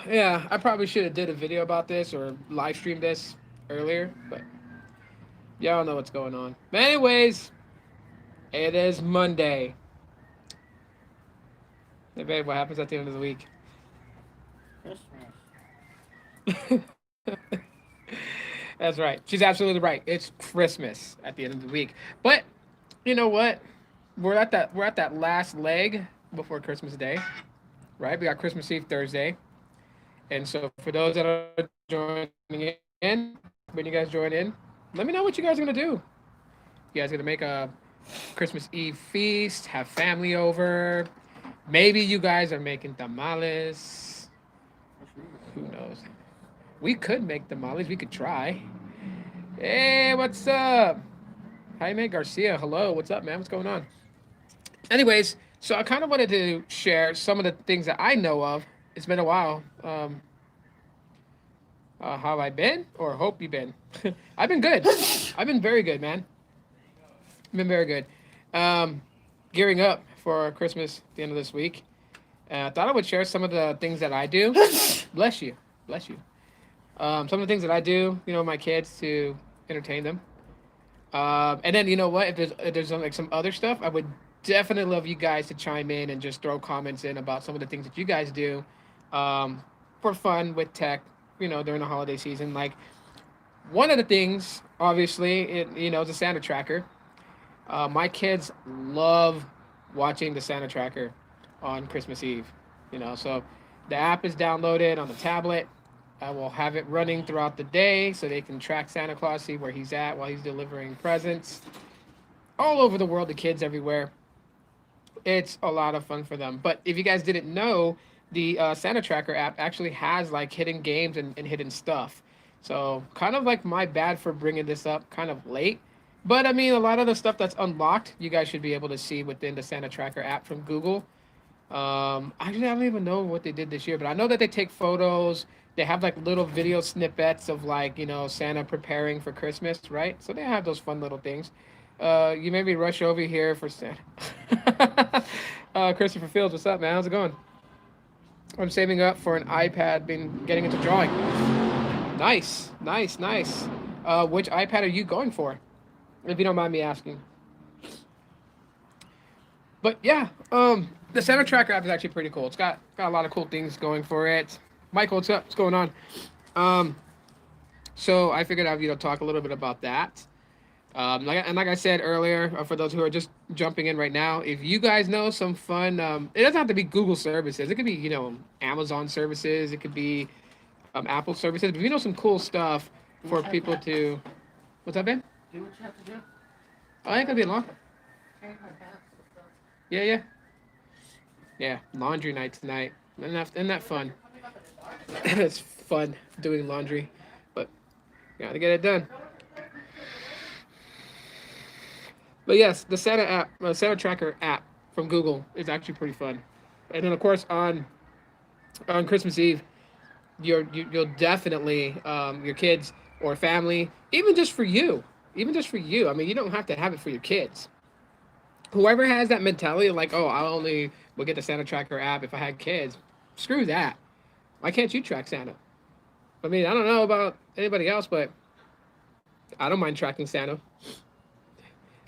Yeah, I probably should have did a video about this or live streamed this earlier, but y'all know what's going on. But anyways, it is Monday. Hey babe, what happens at the end of the week? Christmas. That's right. She's absolutely right. It's Christmas at the end of the week. But you know what? We're at that last leg before Christmas Day, right? We got Christmas Eve Thursday. And so for those that are joining in, when you guys join in, let me know what you guys are gonna do. You guys gonna make a Christmas Eve feast, have family over. Maybe you guys are making tamales. Who knows? We could make tamales. We could try. Hey, what's up? Jaime Garcia. Hello. What's up, man? What's going on? Anyways, so I kind of wanted to share some of the things that I know of. It's been a while. How have I been? Or hope you been? I've been good. I've been very good, man. I've been very good. Um, Gearing up for Christmas at the end of this week. I thought I would share some of the things that I do. Bless you. Bless you. Some of the things that I do, my kids to entertain them. And then you know what? If there's like some other stuff, I would definitely love you guys to chime in and just throw comments in about some of the things that you guys do for fun with tech. During the holiday season. Like one of the things, obviously, is a Santa tracker. My kids love watching the Santa tracker on Christmas Eve. So the app is downloaded on the tablet. I will have it running throughout the day so they can track Santa Claus, see where he's at while he's delivering presents all over the world to kids everywhere. It's a lot of fun for them. But if you guys didn't know, the Santa Tracker app actually has like hidden games and hidden stuff. So kind of like my bad for bringing this up kind of late. But I mean, a lot of the stuff that's unlocked, you guys should be able to see within the Santa Tracker app from Google. Actually, I don't even know what they did this year, but I know that they take photos. They have like little video snippets of like Santa preparing for Christmas, right? So they have those fun little things. You made me rush over here for Santa. Christopher Fields, what's up, man? How's it going? I'm saving up for an iPad. Been getting into drawing. Nice, nice, nice. Which iPad are you going for? If you don't mind me asking. But yeah, the Center Tracker app is actually pretty cool. It's got a lot of cool things going for it. Michael, what's up? What's going on? Um, so I figured I'd talk a little bit about that. Like I said earlier, for those who are just jumping in right now, if you guys know some fun, it doesn't have to be Google services. It could be Amazon services. It could be Apple services. But if you know some cool stuff Do for what you have people to to, what's up, man? do. What you have to do. Oh, ain't gonna be long. Change my pants. Yeah, yeah, yeah. Laundry night tonight. Isn't that fun? It's fun doing laundry, but gotta get it done. But yes, the Santa app, Santa Tracker app from Google is actually pretty fun. And then of course on Christmas Eve, you'll definitely your kids or family, even just for you. I mean, you don't have to have it for your kids. Whoever has that mentality of like, oh, I only would get the Santa Tracker app if I had kids. Screw that. Why can't you track Santa? I mean, I don't know about anybody else, but I don't mind tracking Santa.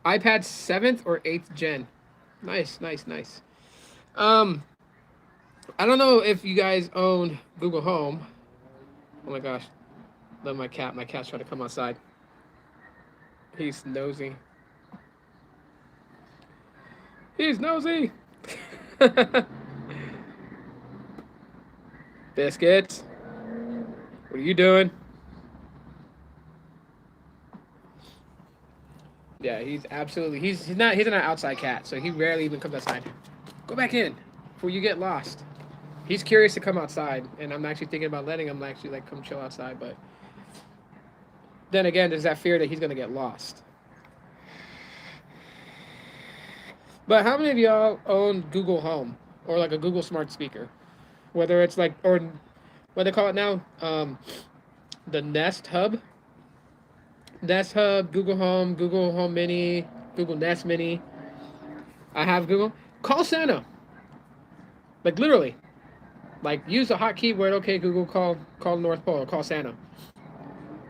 iPad 7th or 8th gen. Nice, nice, nice. Um, I don't know if you guys own Google Home. Oh my gosh. Love my cat. My cat's trying to come outside. He's nosy. He's nosy. Biscuits. What are you doing? Yeah, he's an outside cat, so he rarely even comes outside. Go back in before you get lost. He's curious to come outside, and I'm actually thinking about letting him actually like come chill outside, but then again, there's that fear that he's gonna get lost. But how many of y'all own Google Home or like a Google Smart Speaker? Whether it's like or what they call it now, the Nest Hub, Google Home, Google Home Mini, Google Nest Mini. I have Google. Call Santa. Like literally, Like use the hot keyword. Okay, Google, call North Pole, call Santa.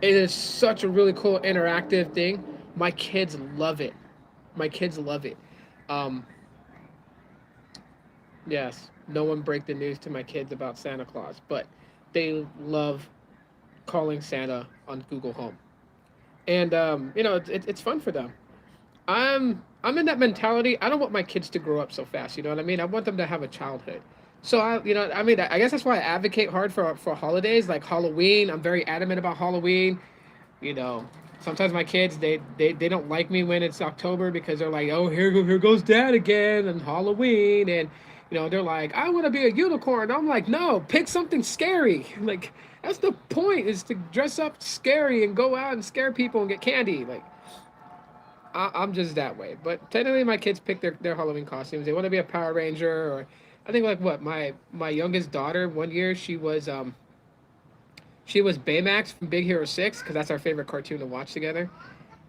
It is such a really cool interactive thing. My kids love it. My kids love it. Um, yes, no one break the news to my kids about Santa Claus, but they love calling Santa on Google Home, and it's fun for them. I'm in that mentality. I don't want my kids to grow up so fast. You know what I mean? I want them to have a childhood. So I guess that's why I advocate hard for holidays like Halloween. I'm very adamant about Halloween. You know, sometimes my kids they don't like me when it's October because they're like, oh, here goes Dad again and Halloween, and they're like, I want to be a unicorn. I'm like, no, pick something scary. Like that's the point, is to dress up scary and go out and scare people and get candy. Like I'm just that way. But technically, my kids pick their Halloween costumes. They want to be a Power Ranger, or I think like what my youngest daughter one year she was Baymax from Big Hero 6 because that's our favorite cartoon to watch together.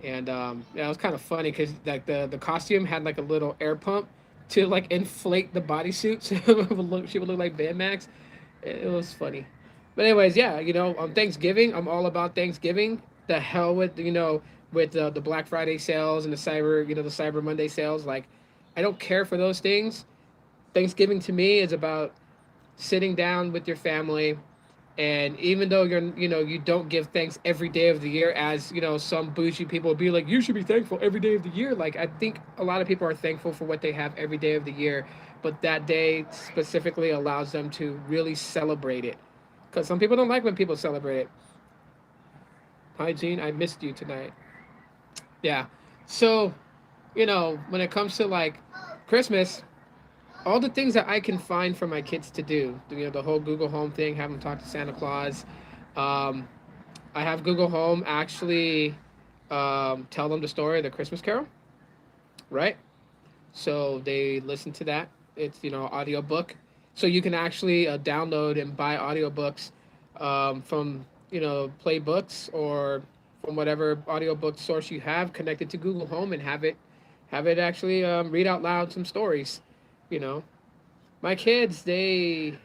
And yeah, it was kind of funny because like the costume had like a little air pump to like inflate the bodysuit, so she would look like Baymax. It was funny. But anyways, yeah, on Thanksgiving, I'm all about Thanksgiving. The hell with with the Black Friday sales and the Cyber Monday sales. Like, I don't care for those things. Thanksgiving to me is about sitting down with your family, and even though you don't give thanks every day of the year, as some bougie people will be like, you should be thankful every day of the year. Like, I think a lot of people are thankful for what they have every day of the year, but that day specifically allows them to really celebrate it, because some people don't like when people celebrate it. Hi, Gene, I missed you tonight. Yeah. So, when it comes to like Christmas, all the things that I can find for my kids to do, the whole Google Home thing, have them talk to Santa Claus. Um, I have Google Home actually tell them the story of the Christmas Carol, right? So they listen to that. It's audiobook, so you can actually download and buy audiobooks from Play Books or from whatever audiobook source you have connected to Google Home, and have it actually read out loud some stories. You know, my kids they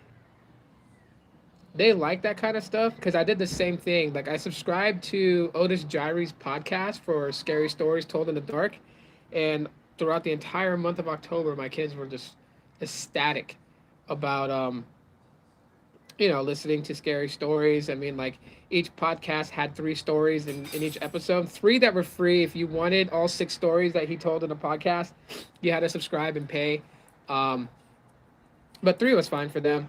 like that kind of stuff because I did the same thing. Like I subscribed to Otis Gyri's podcast for scary stories told in the dark, and throughout the entire month of October, my kids were just ecstatic about listening to scary stories. I mean, like each podcast had three stories in each episode, three that were free. If you wanted all six stories that he told in the podcast, you had to subscribe and pay. Um, but three was fine for them,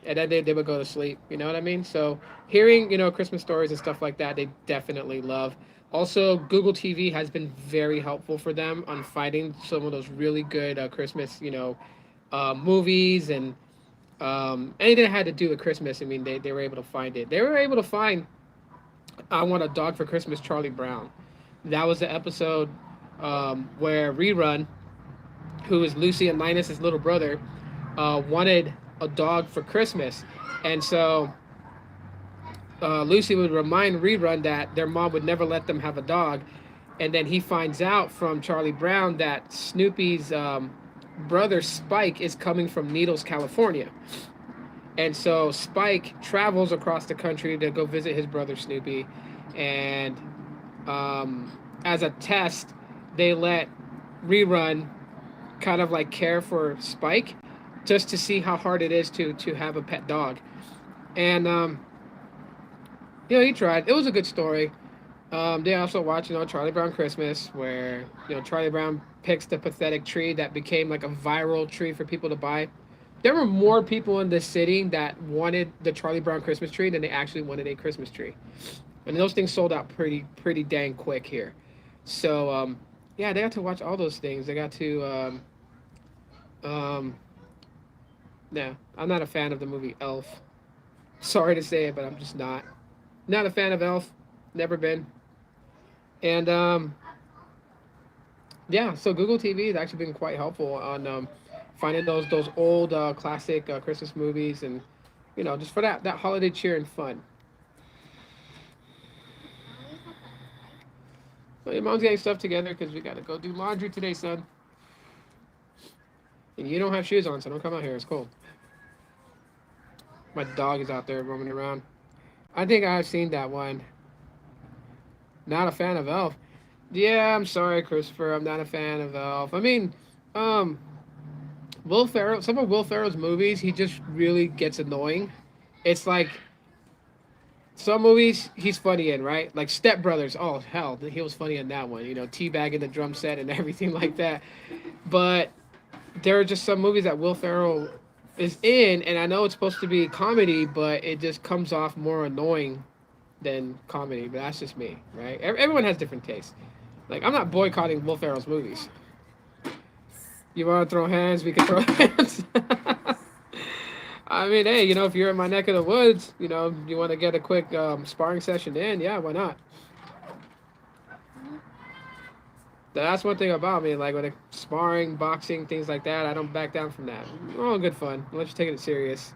and then they would go to sleep. You know what I mean? So hearing Christmas stories and stuff like that, they definitely love. Also, Google TV has been very helpful for them on finding some of those really good Christmas movies and anything that had to do with Christmas. I mean, they were able to find it. They were able to find I Want a Dog for Christmas, Charlie Brown. That was the episode where Rerun, who is Lucy and Linus's little brother, wanted a dog for Christmas. And so Lucy would remind Rerun that their mom would never let them have a dog. And then he finds out from Charlie Brown that Snoopy's brother Spike is coming from Needles, California. And so Spike travels across the country to go visit his brother Snoopy. And as a test, they let Rerun kind of like care for Spike just to see how hard it is to have a pet dog. And he tried. It was a good story. They also watch, Charlie Brown Christmas, where Charlie Brown picks the pathetic tree that became like a viral tree for people to buy. There were more people in this city that wanted the Charlie Brown Christmas tree than they actually wanted a Christmas tree, and those things sold out pretty dang quick here. So yeah, they got to watch all those things. They got to um, yeah. I'm not a fan of the movie Elf. Sorry to say it, but I'm just not a fan of Elf. Never been. And yeah, so Google TV has actually been quite helpful on finding those old classic Christmas movies, and just for that holiday cheer and fun. So your mom's getting stuff together because we got to go do laundry today, son. And you don't have shoes on, so don't come out here. It's cold. My dog is out there roaming around. I think I've seen that one. Not a fan of Elf. Yeah, I'm sorry, Christopher. I'm not a fan of Elf. I mean, um, Will Ferrell. Some of Will Ferrell's movies, he just really gets annoying. It's like some movies he's funny in, right? Like Step Brothers. Oh hell, he was funny in that one. You know, teabagging the drum set and everything like that. But there are just some movies that Will Ferrell is in, and I know it's supposed to be comedy, but it just comes off more annoying than comedy. But that's just me, right? Everyone has different tastes. Like I'm not boycotting Will Ferrell's movies. You want to throw hands? We can throw hands. I mean, hey, you know, if you're in my neck of the woods, you know, you want to get a quick sparring session in, yeah, why not? That's one thing about me, like when it, sparring, boxing, things like that, I don't back down from that. Oh, good fun. Unless you're taking it serious.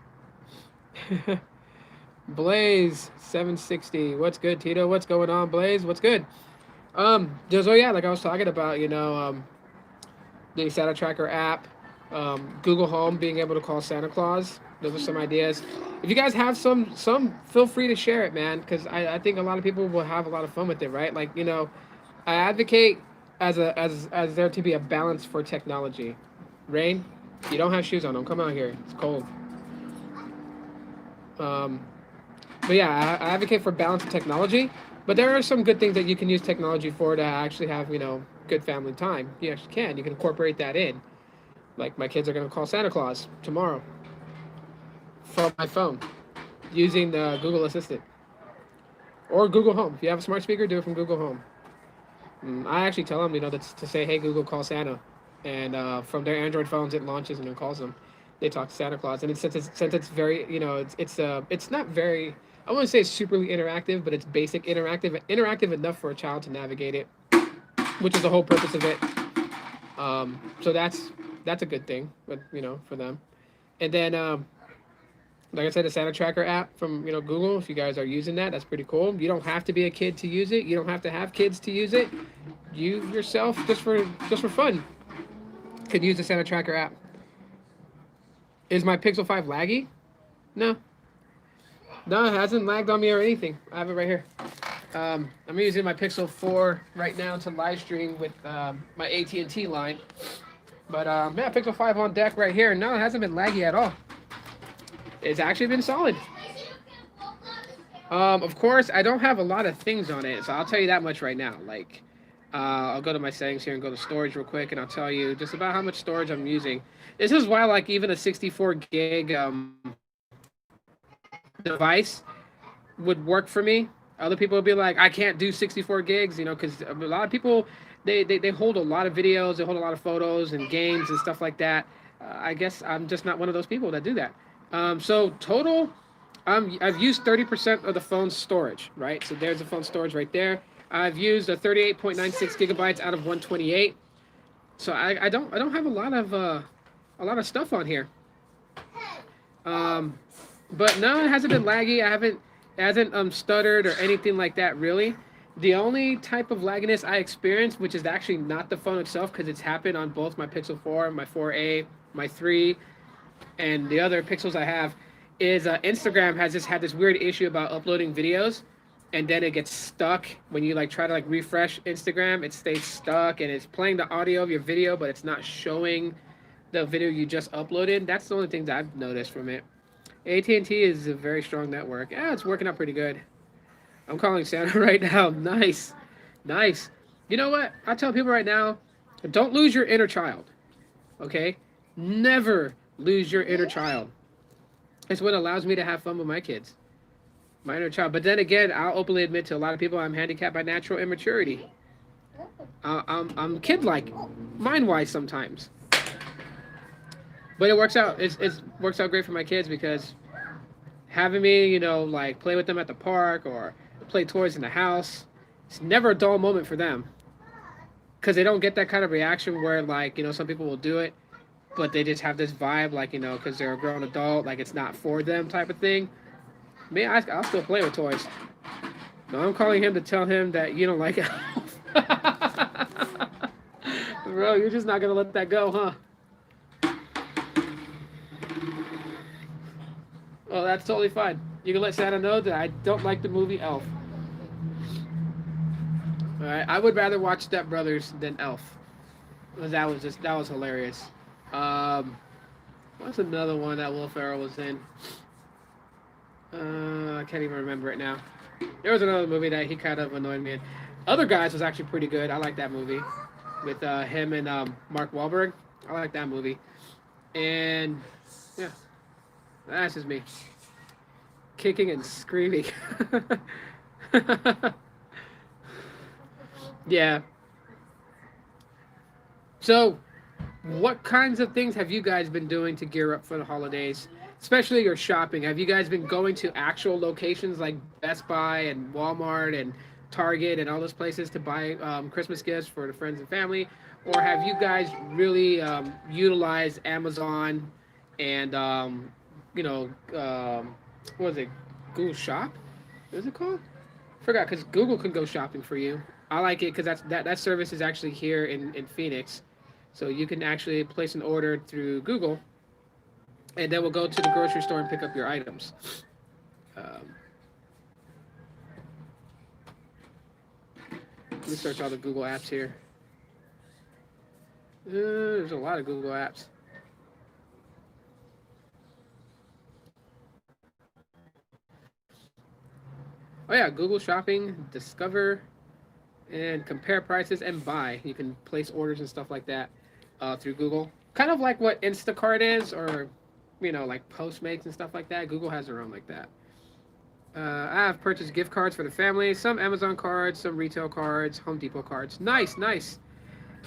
Blaze 760. What's good, Tito? What's going on, Blaze? What's good? Just oh yeah, like I was talking about, you know, the Santa Tracker app, Google Home being able to call Santa Claus. Those are some ideas. If you guys have some, feel free to share it, man, because I think a lot of people will have a lot of fun with it, right? Like, you know, I advocate as there to be a balance for technology. Rain, you don't have shoes on. Don't come out here. It's cold. Um, but yeah, I advocate for balance of technology. But there are some good things that you can use technology for to actually have, you know, good family time. You actually can. You can incorporate that in. Like my kids are gonna call Santa Claus tomorrow from my phone using the Google Assistant or Google Home. If you have a smart speaker, do it from Google Home. I actually tell them, you know, that's to say, "Hey Google, call Santa," and from their Android phones, it launches and it calls them. They talk to Santa Claus, and since it's very, you know, it's not very. I wouldn't say it's superly interactive, but it's basic interactive enough for a child to navigate it, which is the whole purpose of it. So that's a good thing, but you know, for them. And then, like I said, the Santa Tracker app from, you know, Google. If you guys are using that, that's pretty cool. You don't have to be a kid to use it. You don't have to have kids to use it. You yourself, just for fun, could use the Santa Tracker app. Is my Pixel 5 laggy? No. No, it hasn't lagged on me or anything. I have it right here. I'm using my Pixel 4 right now to live stream with my AT&T line. But yeah, Pixel 5 on deck right here. No, it hasn't been laggy at all. It's actually been solid. Of course, I don't have a lot of things on it, so I'll tell you that much right now. Like, I'll go to my settings here and go to storage real quick, and I'll tell you just about how much storage I'm using. This is why, like, even a 64 gig device would work for me. Other people would be like, I can't do 64 gigs, you know, because a lot of people, they hold a lot of videos, they hold a lot of photos and games and stuff like that. I guess I'm just not one of those people that do that. So total, I've used 30% of the phone's storage, right? So there's the phone storage right there. I've used a 38.96 gigabytes out of 128. So I don't have a lot of stuff on here. But no, it hasn't been laggy. It hasn't stuttered or anything like that, really. The only type of lagginess I experienced, which is actually not the phone itself, because it's happened on both my Pixel 4, my 4a, my 3, and the other Pixels I have, is Instagram has just had this weird issue about uploading videos, and then it gets stuck when you like try to like refresh Instagram. It stays stuck, and it's playing the audio of your video, but it's not showing the video you just uploaded. That's the only things I've noticed from it. AT&T is a very strong network. Yeah, it's working out pretty good. I'm calling Santa right now. Nice. Nice. You know what? I tell people right now, don't lose your inner child. Okay? Never lose your inner child. It's what allows me to have fun with my kids. My inner child. But then again, I'll openly admit to a lot of people I'm handicapped by natural immaturity. I'm kid-like, mind-wise sometimes. But it works out. It works out great for my kids because having me, you know, like play with them at the park or play toys in the house, it's never a dull moment for them. Because they don't get that kind of reaction where, like, you know, some people will do it, but they just have this vibe, like, you know, because they're a grown adult, like it's not for them type of thing. Me, I'll still play with toys. No, I'm calling him to tell him that you don't like it. Bro, you're just not going to let that go, huh? Well, that's totally fine. You can let Santa know that I don't like the movie Elf. All right, I would rather watch Step Brothers than Elf. That was hilarious. Um, what's another one that Will Ferrell was in? I can't even remember it now. There was another movie that he kind of annoyed me in. Other Guys was actually pretty good. I like that movie with him and Mark Wahlberg. I like that movie. And yeah, that's just me kicking and screaming. Yeah. So, what kinds of things have you guys been doing to gear up for the holidays? Especially your shopping. Have you guys been going to actual locations like Best Buy and Walmart and Target and all those places to buy Christmas gifts for the friends and family? Or have you guys really utilized Amazon and, you know, what is it? Google Shop? What is it called? Forgot, because Google can go shopping for you. I like it because that service is actually here in Phoenix. So you can actually place an order through Google, and then we'll go to the grocery store and pick up your items. Um, let me search all the Google apps here. There's a lot of Google apps. Oh yeah, Google Shopping, Discover, and compare prices and buy. You can place orders and stuff like that through Google. Kind of like what Instacart is, or like Postmates and stuff like that. Google has their own like that. I have purchased gift cards for the family, some Amazon cards, some retail cards, Home Depot cards. Nice, nice.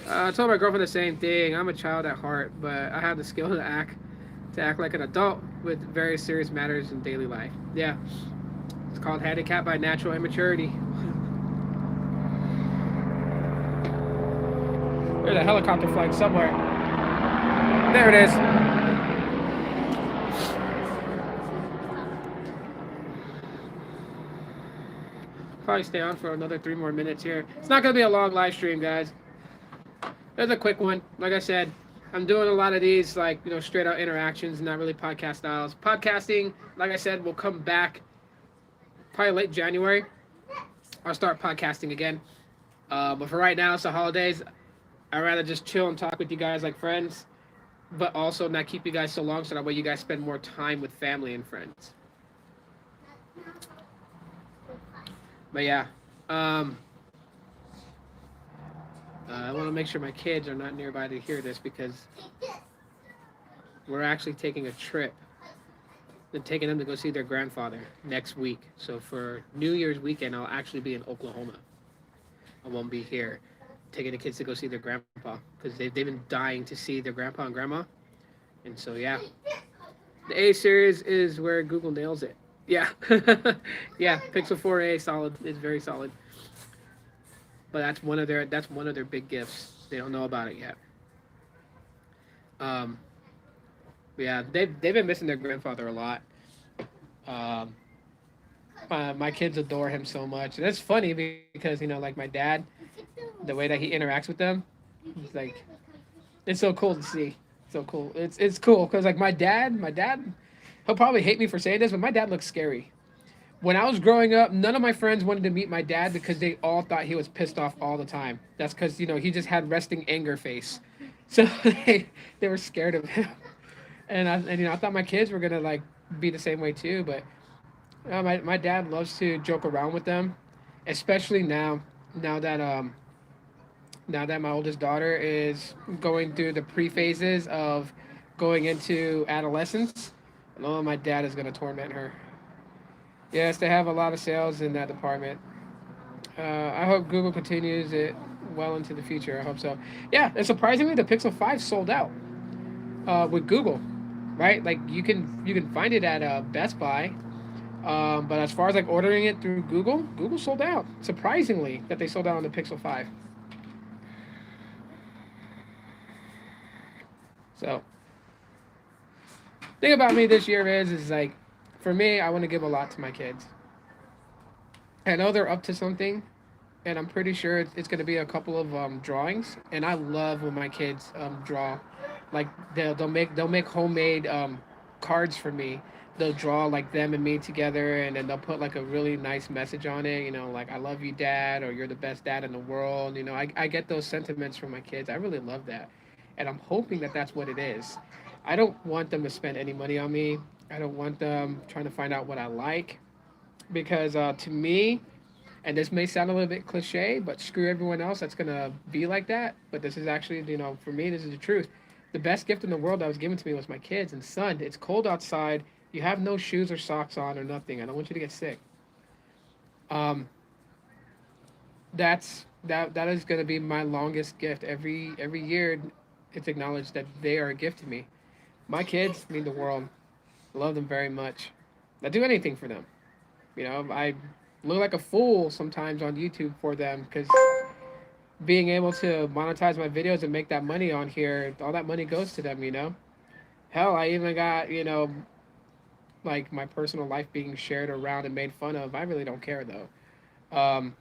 I told my girlfriend the same thing. I'm a child at heart, but I have the skill to act like an adult with very serious matters in daily life. Yeah, it's called handicap by natural immaturity. There's a helicopter flying somewhere. There it is. Probably stay on for another 3 more minutes here. It's not gonna be a long live stream, guys. There's a quick one. Like I said, I'm doing a lot of these like straight out interactions, not really podcast styles. Podcasting, like I said, will come back probably late January. I'll start podcasting again. But for right now, it's the holidays. I'd rather just chill and talk with you guys like friends, but also not keep you guys so long so that way you guys spend more time with family and friends. But yeah, I want to make sure my kids are not nearby to hear this because we're actually taking a trip and taking them to go see their grandfather next week. So for New Year's weekend, I'll actually be in Oklahoma. I won't be here. Taking the kids to go see their grandpa because they've been dying to see their grandpa and grandma. And so, yeah. The A series is where Google nails it. Yeah. Yeah, Pixel 4a solid. It's very solid. But that's one of their big gifts. They don't know about it yet. Yeah, they've been missing their grandfather a lot. My kids adore him so much. And it's funny because like my dad, the way that he interacts with them, it's like it's so cool to see. So cool. It's cool because like my dad, he'll probably hate me for saying this, but my dad looks scary. When I was growing up, none of my friends wanted to meet my dad because they all thought he was pissed off all the time. That's because he just had resting anger face, so they were scared of him. And I thought my kids were gonna like be the same way too. But my dad loves to joke around with them, especially now that my oldest daughter is going through the pre-phases of going into adolescence. Oh, my dad is gonna torment her. Yes, they have a lot of sales in that department. I hope Google continues it well into the future. I hope so. Yeah, and surprisingly, the Pixel 5 sold out with Google, right? Like you can find it at Best Buy, but as far as like ordering it through Google sold out. Surprisingly, that they sold out on the Pixel 5. So, thing about me this year is like, for me, I want to give a lot to my kids. I know they're up to something, and I'm pretty sure it's going to be a couple of drawings. And I love when my kids draw, like they'll make homemade cards for me. They'll draw like them and me together, and then they'll put like a really nice message on it. You know, like "I love you, Dad," or "You're the best dad in the world." You know, I get those sentiments from my kids. I really love that, and I'm hoping that that's what it is. I don't want them to spend any money on me. I don't want them trying to find out what I like, because to me, and this may sound a little bit cliche, but screw everyone else that's gonna be like that. But this is actually, for me, this is the truth. The best gift in the world that was given to me was my kids. And son, it's cold outside. You have no shoes or socks on or nothing. I don't want you to get sick. Um, that is gonna be my longest gift. Every year, it's acknowledged that they are a gift to me. My kids mean the world. I love them very much. I do anything for them. I look like a fool sometimes on YouTube for them, because being able to monetize my videos and make that money on here, all that money goes to them. Hell, I even got, like my personal life being shared around and made fun of. I really don't care though. Um,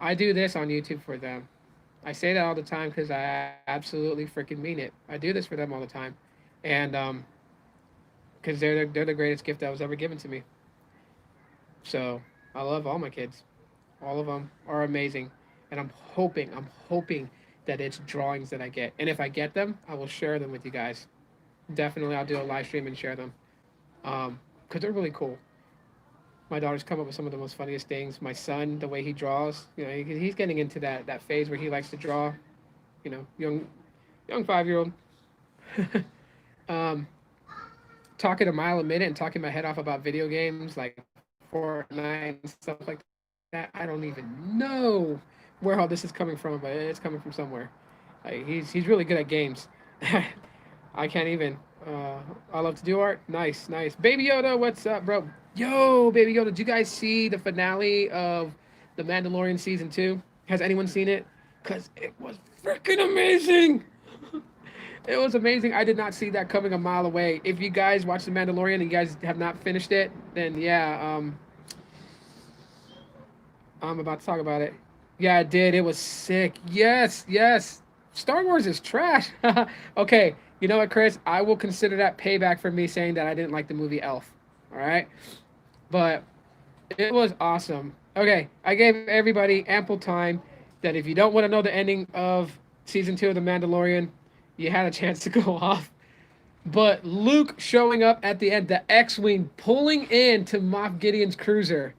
I do this on YouTube for them. I say that all the time because I absolutely freaking mean it. I do this for them all the time, and because they're the greatest gift that was ever given to me. So I love all my kids. All of them are amazing, and I'm hoping that it's drawings that I get. And if I get them, I will share them with you guys. Definitely, I'll do a live stream and share them, because they're really cool. My daughter's come up with some of the most funniest things. My son, the way he draws, he's getting into that phase where he likes to draw. Young 5-year-old. um, Talking a mile a minute and talking my head off about video games like Fortnite and stuff like that. I don't even know where all this is coming from, but it's coming from somewhere. He's really good at games. I can't even. I love to do art. Nice, nice. Baby Yoda, what's up, bro? Yo, Baby Yoda, did you guys see the finale of The Mandalorian season 2? Has anyone seen it? Cause it was freaking amazing. It was amazing. I did not see that coming a mile away. If you guys watch The Mandalorian and you guys have not finished it, then yeah, I'm about to talk about it. Yeah, I did. It was sick. Yes, yes. Star Wars is trash. Okay, you know what, Chris? I will consider that payback for me saying that I didn't like the movie Elf. All right, but it was awesome. Okay, I gave everybody ample time that if you don't want to know the ending of season 2 of The Mandalorian, you had a chance to go off. But Luke showing up at the end, the X-wing pulling into Moff Gideon's cruiser.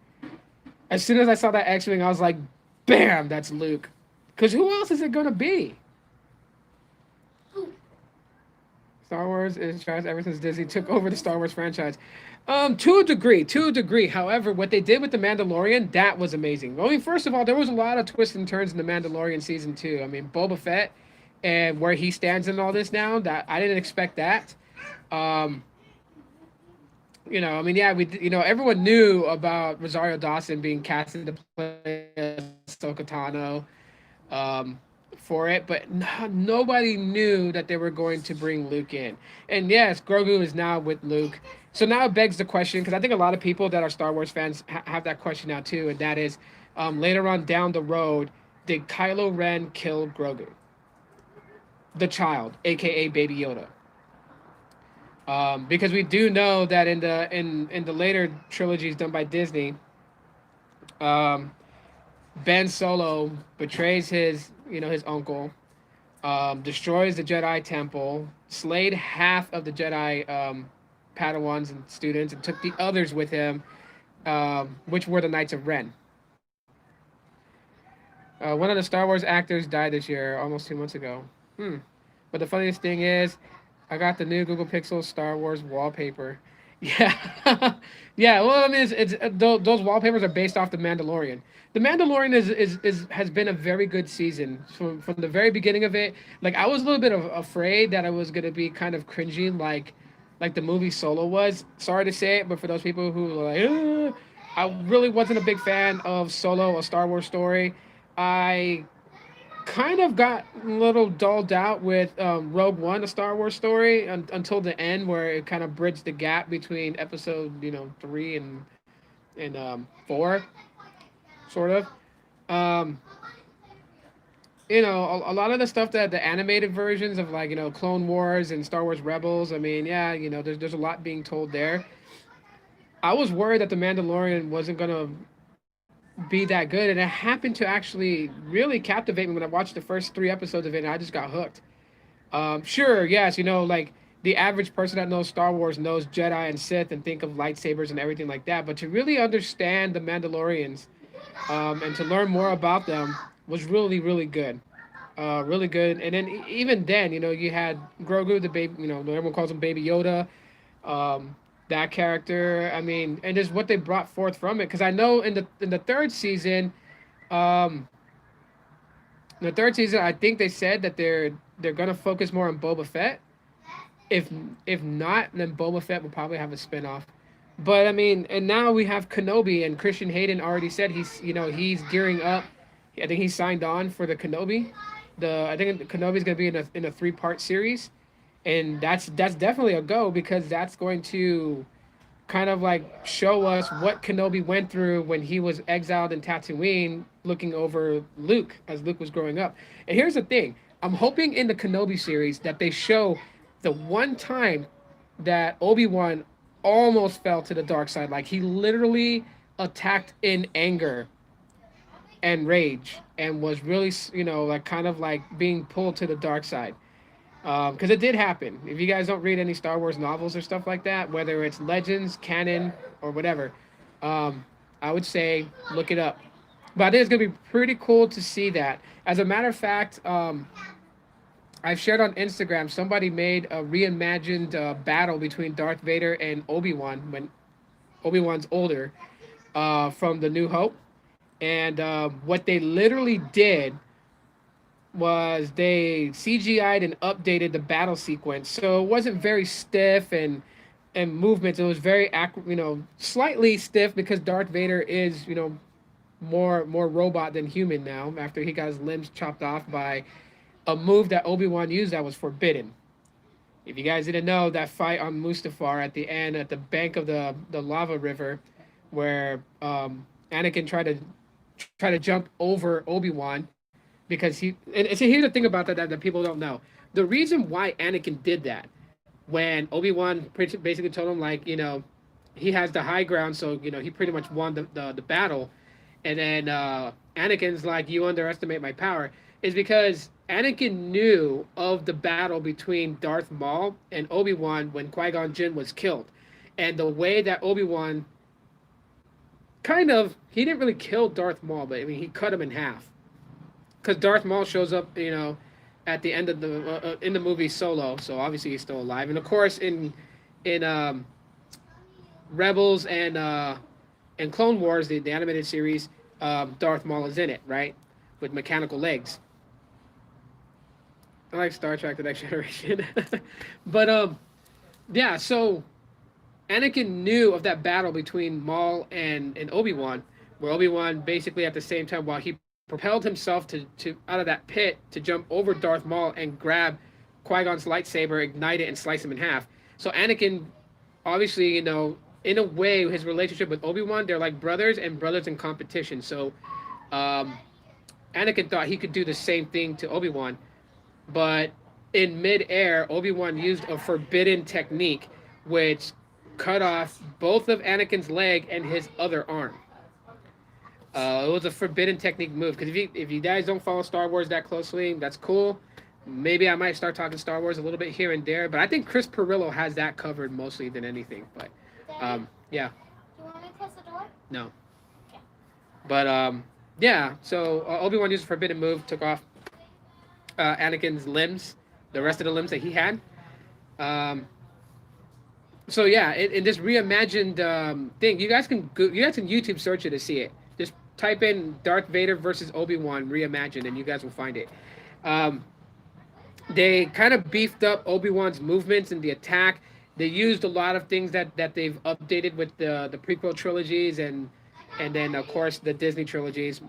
As soon as I saw that X-wing, I was like, "Bam, that's Luke." Because who else is it gonna be? Star Wars is trash ever since Disney took over the Star Wars franchise. To a degree, to a degree. However, what they did with the Mandalorian, that was amazing. I mean, first of all, there was a lot of twists and turns in the Mandalorian season 2. I mean, Boba Fett and where he stands in all this now, that I didn't expect that. Um, I mean, yeah, everyone knew about Rosario Dawson being casted to play Ahsoka Tano, um, for it, but nobody knew that they were going to bring Luke in. And yes, Grogu is now with Luke. So now it begs the question, because I think a lot of people that are Star Wars fans have that question now too, and that is, later on down the road, did Kylo Ren kill Grogu, the child, aka Baby Yoda? Because we do know that in the later trilogies done by Disney, um, Ben Solo betrays his uncle, destroys the Jedi Temple, slayed half of the Jedi Padawans and students, and took the others with him, which were the Knights of Ren. One of the Star Wars actors died this year, almost 2 months ago. But the funniest thing is, I got the new Google Pixel Star Wars wallpaper. Yeah, yeah. Well, I mean, those wallpapers are based off the Mandalorian. The Mandalorian is has been a very good season from the very beginning of it. Like I was a little bit afraid that I was gonna be kind of cringy, like the movie Solo was. Sorry to say it, but for those people who are like, "Ugh," I really wasn't a big fan of Solo, a Star Wars story. I kind of got a little dulled out with Rogue One, a Star Wars story, until the end, where it kind of bridged the gap between episode 3 and 4, sort of. Um, a lot of the stuff that the animated versions of like Clone Wars and Star Wars Rebels. I mean, yeah, there's a lot being told there. I was worried that the Mandalorian wasn't gonna be that good, and it happened to actually really captivate me when I watched the first 3 episodes of it, and I just got hooked. Sure, yes, like the average person that knows Star Wars knows Jedi and Sith and think of lightsabers and everything like that, but to really understand the Mandalorians and to learn more about them was really, really good. Really good. And then even then, you had Grogu, the baby, everyone calls him Baby Yoda. That character. I mean, and just what they brought forth from it. Because I know in the third season, um, I think they said that they're gonna focus more on Boba Fett. If if not, then Boba Fett will probably have a spinoff. But I mean, and now we have Kenobi, and Christian Hayden already said he's gearing up. I think he signed on for the Kenobi. I think Kenobi's gonna be in a 3-part series, and that's definitely a go because that's going to kind of like show us what Kenobi went through when he was exiled in Tatooine, looking over Luke as Luke was growing up. And here's the thing: I'm hoping in the Kenobi series that they show the one time that Obi-Wan almost fell to the dark side, like he literally attacked in anger and rage and was really like kind of like being pulled to the dark side, because it did happen. If you guys don't read any Star Wars novels or stuff like that, whether it's legends, canon, or whatever, I would say look it up. But I think it's gonna be pretty cool to see that. As a matter of fact, I've shared on Instagram, somebody made a reimagined battle between Darth Vader and Obi-Wan when Obi-Wan's older, from The New Hope. And what they literally did was they CGI'd and updated the battle sequence, so it wasn't very stiff and movements. It was very slightly stiff because Darth Vader is more robot than human now after he got his limbs chopped off by a move that Obi-Wan used that was forbidden. If you guys didn't know, that fight on Mustafar at the end at the bank of the lava river, where Anakin tried to jump over Obi-Wan because and so here's the thing about that people don't know. The reason why Anakin did that, when Obi-Wan basically told him like, he has the high ground, so he pretty much won the battle, and then Anakin's like, you underestimate my power, is because Anakin knew of the battle between Darth Maul and Obi-Wan when Qui-Gon Jinn was killed, and the way that Obi-Wan he didn't really kill Darth Maul, but I mean he cut him in half, because Darth Maul shows up at the end of the in the movie Solo, so obviously he's still alive, and of course in Rebels and Clone Wars, the animated series, Darth Maul is in it, right, with mechanical legs. I like Star Trek: The Next Generation. But yeah, so Anakin knew of that battle between Maul and Obi-Wan, where Obi-Wan basically at the same time, while he propelled himself to out of that pit to jump over Darth Maul and grab Qui-Gon's lightsaber, ignite it, and slice him in half. So Anakin, obviously, in a way, his relationship with Obi-Wan, they're like brothers and brothers in competition. So Anakin thought he could do the same thing to Obi-Wan, but in mid-air, Obi-Wan used a forbidden technique, which cut off both of Anakin's leg and his other arm. It was a forbidden technique move, because if you guys don't follow Star Wars that closely, that's cool. Maybe I might start talking Star Wars a little bit here and there, but I think Chris Perillo has that covered mostly than anything. But yeah. Do you want me to close the door? No. Okay. But yeah. So Obi-Wan used a forbidden move, took off Anakin's limbs, the rest of the limbs that he had. So yeah, in this reimagined thing, you guys can YouTube search it to see it. Just type in Darth Vader versus Obi-Wan reimagined, and you guys will find it. They kind of beefed up Obi-Wan's movements and the attack. They used a lot of things that they've updated with the prequel trilogies and then of course the Disney trilogies.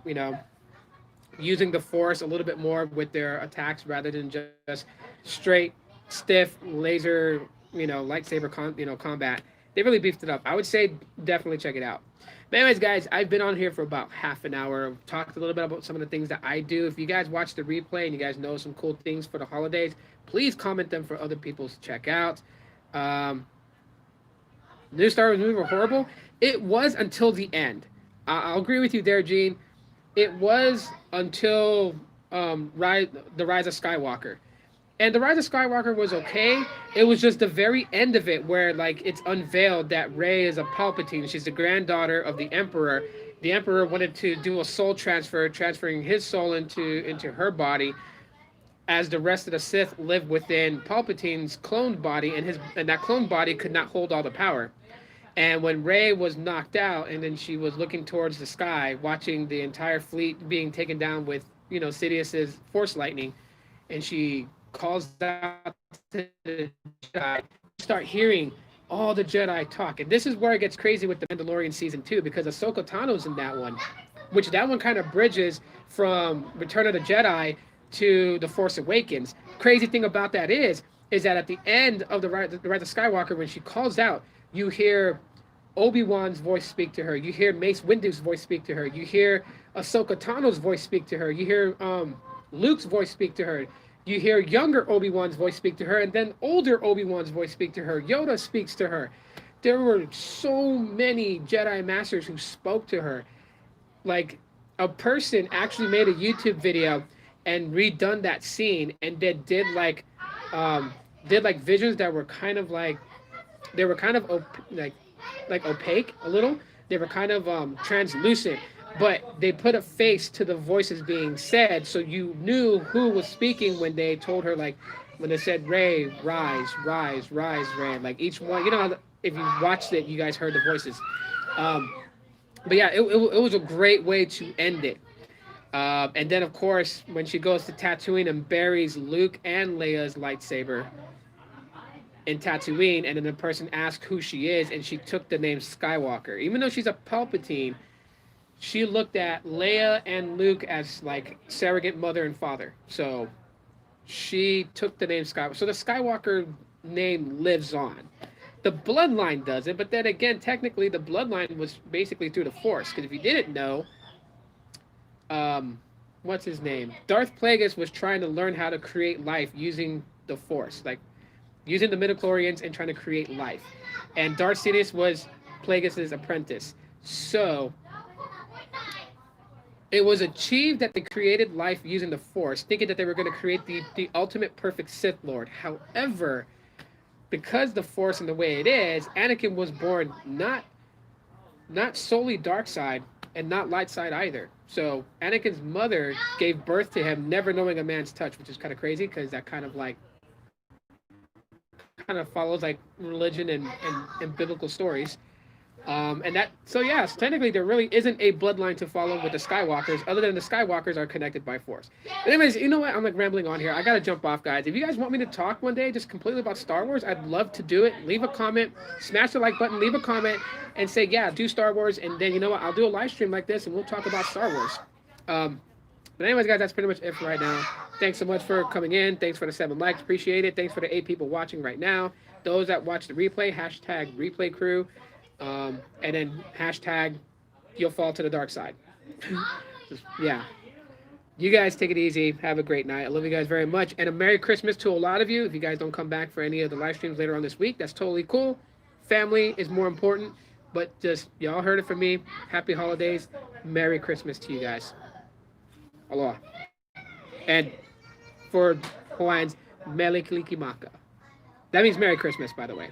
Using the Force a little bit more with their attacks rather than just straight, stiff laser, lightsaber combat. They really beefed it up. I would say definitely check it out. But anyways, guys, I've been on here for about half an hour. Talked a little bit about some of the things that I do. If you guys watch the replay and you guys know some cool things for the holidays, please comment them for other people to check out. Um, New Star Wars movie were horrible. It was until the end. I'll agree with you there, Gene. It was until the Rise of Skywalker. And the Rise of Skywalker was okay. It was just the very end of it where like it's unveiled that Rey is a Palpatine. She's the granddaughter of the Emperor. The Emperor wanted to do a soul transfer, transferring his soul into her body, as the rest of the Sith lived within Palpatine's cloned body, and that cloned body could not hold all the power. And when Rey was knocked out, and then she was looking towards the sky, watching the entire fleet being taken down with, Sidious's Force lightning, and she calls out to the Jedi, start hearing all the Jedi talk. And this is where it gets crazy with the Mandalorian season 2, because Ahsoka Tano's in that one, which that one kind of bridges from Return of the Jedi to The Force Awakens. Crazy thing about that is that at the end of the Rise of Skywalker, when she calls out, you hear Obi-Wan's voice speak to her. You hear Mace Windu's voice speak to her. You hear Ahsoka Tano's voice speak to her. You hear Luke's voice speak to her. You hear younger Obi-Wan's voice speak to her, and then older Obi-Wan's voice speak to her. Yoda speaks to her. There were so many Jedi Masters who spoke to her. Like, a person actually made a YouTube video and redone that scene, and they did like visions that were kind of like, they were kind of like opaque a little. They were kind of translucent, but they put a face to the voices being said, so you knew who was speaking when they told her, like when they said Rey, rise, rise, rise, Rey. Like each one, if you watched it, you guys heard the voices. But yeah, it was a great way to end it. And then, of course, when she goes to Tatooine and buries Luke and Leia's lightsaber in Tatooine, and then the person asked who she is, and she took the name Skywalker. Even though she's a Palpatine, she looked at Leia and Luke as like surrogate mother and father. So she took the name Skywalker. So the Skywalker name lives on. The bloodline doesn't, but then again, technically the bloodline was basically through the Force. Because if you didn't know, what's his name? Darth Plagueis was trying to learn how to create life using the Force, like using the midichlorians and trying to create life. And Darth Sidious was Plagueis' apprentice. So it was achieved that they created life using the Force, thinking that they were going to create the ultimate perfect Sith Lord. However, because the Force and the way it is, Anakin was born not solely dark side and not light side either. So Anakin's mother gave birth to him never knowing a man's touch, which is kind of crazy because that kind of follows like religion and biblical stories. And that, so yes, technically there really isn't a bloodline to follow with the Skywalkers, other than the Skywalkers are connected by Force. But anyways, you know what? I'm like rambling on here. I gotta jump off, guys. If you guys want me to talk one day just completely about Star Wars, I'd love to do it. Leave a comment, smash the like button, leave a comment, and say, yeah, do Star Wars. And then, you know what? I'll do a live stream like this and we'll talk about Star Wars. But anyways, guys, that's pretty much it for right now. Thanks so much for coming in. Thanks for the 7 likes. Appreciate it. Thanks for the 8 people watching right now. Those that watch the replay, hashtag replay crew. And then hashtag you'll fall to the dark side. Yeah. You guys take it easy. Have a great night. I love you guys very much. And a Merry Christmas to a lot of you. If you guys don't come back for any of the live streams later on this week, that's totally cool. Family is more important. But just, y'all heard it from me. Happy holidays. Merry Christmas to you guys. Aloha. And for Hawaiians, Mele Kalikimaka. That means Merry Christmas, by the way.